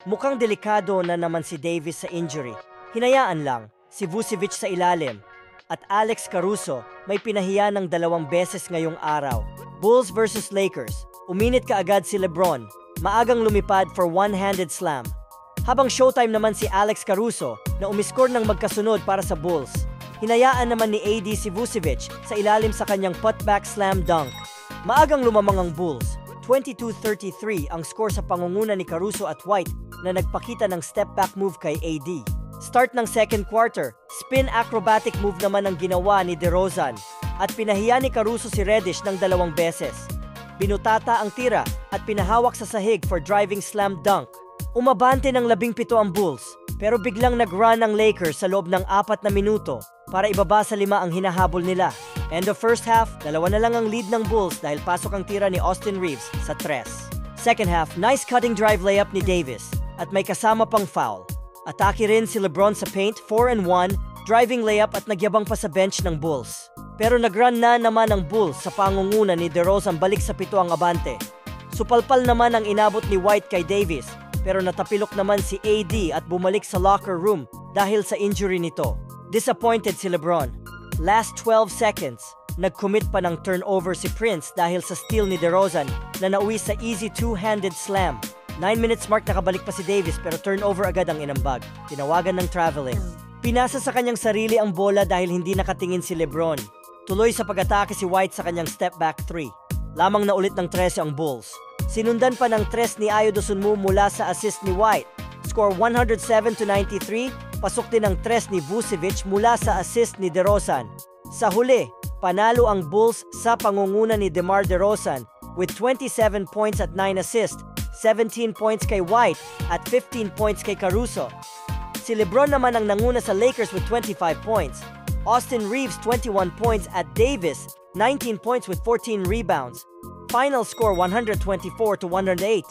Mukhang delikado na naman si Davis sa injury. Hinayaan lang, si Vucevic sa ilalim. At Alex Caruso may pinahiya ng 2 beses ngayong araw. Bulls versus Lakers. Uminit kaagad si LeBron. Maagang lumipad for one-handed slam. Habang showtime naman si Alex Caruso na umiskor ng magkasunod para sa Bulls. Hinayaan naman ni AD si Vucevic sa ilalim sa kanyang putback slam dunk. Maagang lumamang ang Bulls. 22-33 ang score sa pangunguna ni Caruso at White na nagpakita ng step-back move kay AD. Start ng second quarter, spin acrobatic move naman ang ginawa ni DeRozan at pinahiya ni Caruso si Reddish ng 2 beses. Binutata ang tira at pinahawak sa sahig for driving slam dunk. Umabante ng 17 ang Bulls pero biglang nag-run ang Lakers sa loob ng 4 na minuto para ibaba sa 5 ang hinahabol nila. End of first half, 2 na lang ang lead ng Bulls dahil pasok ang tira ni Austin Reeves sa 3. Second half, nice cutting drive layup ni Davis at may kasama pang foul. Atake rin si LeBron sa paint, 4-1, driving layup at nagyabang pa sa bench ng Bulls. Pero nag-run na naman ang Bulls sa pangunguna ni DeRozan balik sa 7 ang abante. Supalpal naman ang inabot ni White kay Davis pero natapilok naman si AD at bumalik sa locker room dahil sa injury nito. Disappointed si LeBron. Last 12 seconds, nag-commit pa ng turnover si Prince dahil sa steal ni DeRozan na nauwi sa easy two-handed slam. 9 minutes mark nakabalik pa si Davis pero turnover agad ang inambag. Tinawagan ng traveling. Pinasa sa kanyang sarili ang bola dahil hindi nakatingin si LeBron. Tuloy sa pag-atake si White sa kanyang step-back 3. Lamang na ulit ng 13 ang Bulls. Sinundan pa ng 3 ni Ayo Dosunmu mula sa assist ni White. Score 107-93, pasok din ang 3 ni Vucevic mula sa assist ni DeRozan. Sa huli, panalo ang Bulls sa pangunguna ni DeMar DeRozan with 27 points at 9 assists, 17 points kay White at 15 points kay Caruso. Si LeBron naman ang nanguna sa Lakers with 25 points. Austin Reeves 21 points at Davis 19 points with 14 rebounds. Final score 124-108.